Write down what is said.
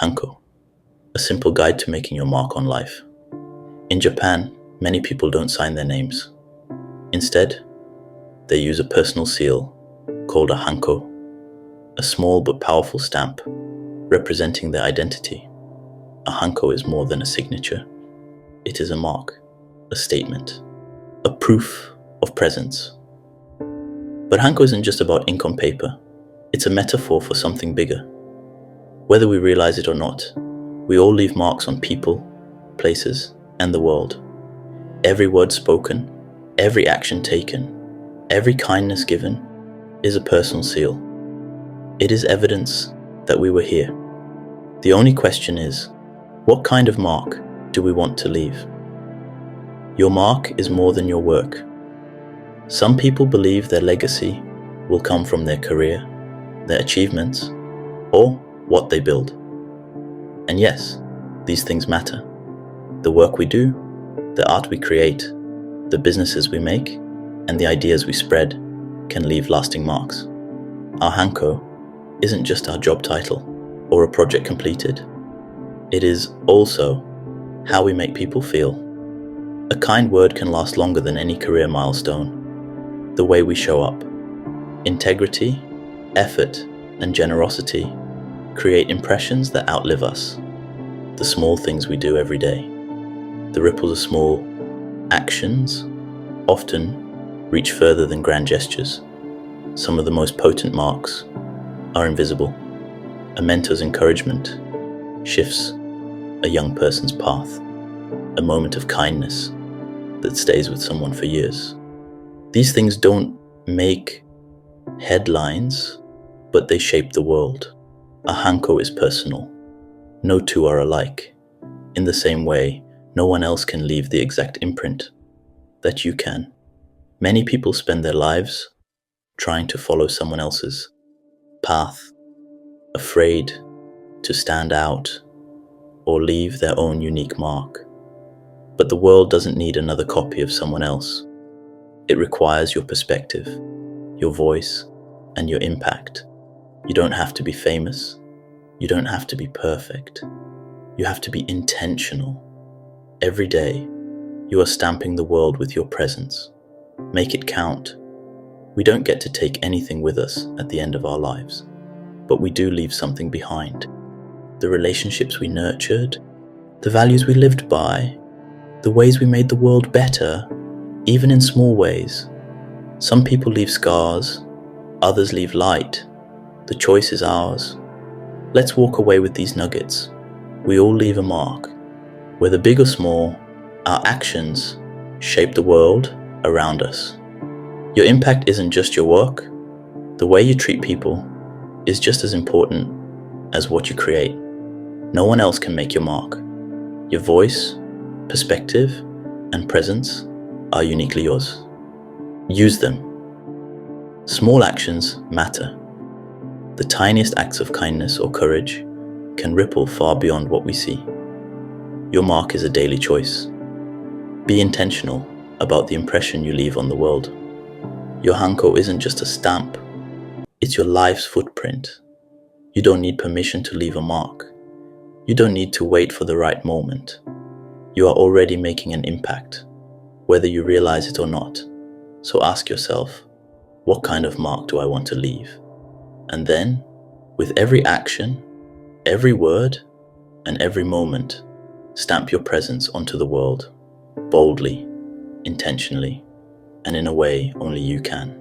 Hanko, a simple guide to making your mark on life. In Japan, many people don't sign their names. Instead, they use a personal seal called a Hanko, a small but powerful stamp representing their identity. A Hanko is more than a signature. It is a mark, a statement, a proof of presence. But Hanko isn't just about ink on paper. It's a metaphor for something bigger. Whether we realize it or not, we all leave marks on people, places, and the world. Every word spoken, every action taken, every kindness given is a personal seal. It is evidence that we were here. The only question is, what kind of mark do we want to leave? Your mark is more than your work. Some people believe their legacy will come from their career, their achievements, or what they build. And yes, these things matter. The work we do, the art we create, the businesses we make, and the ideas we spread can leave lasting marks. Our Hanko isn't just our job title or a project completed. It is also how we make people feel. A kind word can last longer than any career milestone. The way we show up. Integrity, effort, and generosity create impressions that outlive us. The small things we do every day. The ripples of small actions often reach further than grand gestures. Some of the most potent marks are invisible. A mentor's encouragement shifts a young person's path. A moment of kindness that stays with someone for years. These things don't make headlines, but they shape the world. A Hanko is personal. No two are alike. In the same way, no one else can leave the exact imprint that you can. Many people spend their lives trying to follow someone else's path, afraid to stand out or leave their own unique mark. But the world doesn't need another copy of someone else. It requires your perspective, your voice, and your impact. You don't have to be famous. You don't have to be perfect. You have to be intentional. Every day, you are stamping the world with your presence. Make it count. We don't get to take anything with us at the end of our lives, but we do leave something behind. The relationships we nurtured, the values we lived by, the ways we made the world better, even in small ways. Some people leave scars, others leave light. The choice is ours. Let's walk away with these nuggets. We all leave a mark. Whether big or small, our actions shape the world around us. Your impact isn't just your work. The way you treat people is just as important as what you create. No one else can make your mark. Your voice, perspective, and presence are uniquely yours. Use them. Small actions matter. The tiniest acts of kindness or courage can ripple far beyond what we see. Your mark is a daily choice. Be intentional about the impression you leave on the world. Your Hanko isn't just a stamp, it's your life's footprint. You don't need permission to leave a mark. You don't need to wait for the right moment. You are already making an impact, whether you realize it or not. So ask yourself, what kind of mark do I want to leave? And then, with every action, every word, and every moment, stamp your presence onto the world, boldly, intentionally, and in a way only you can.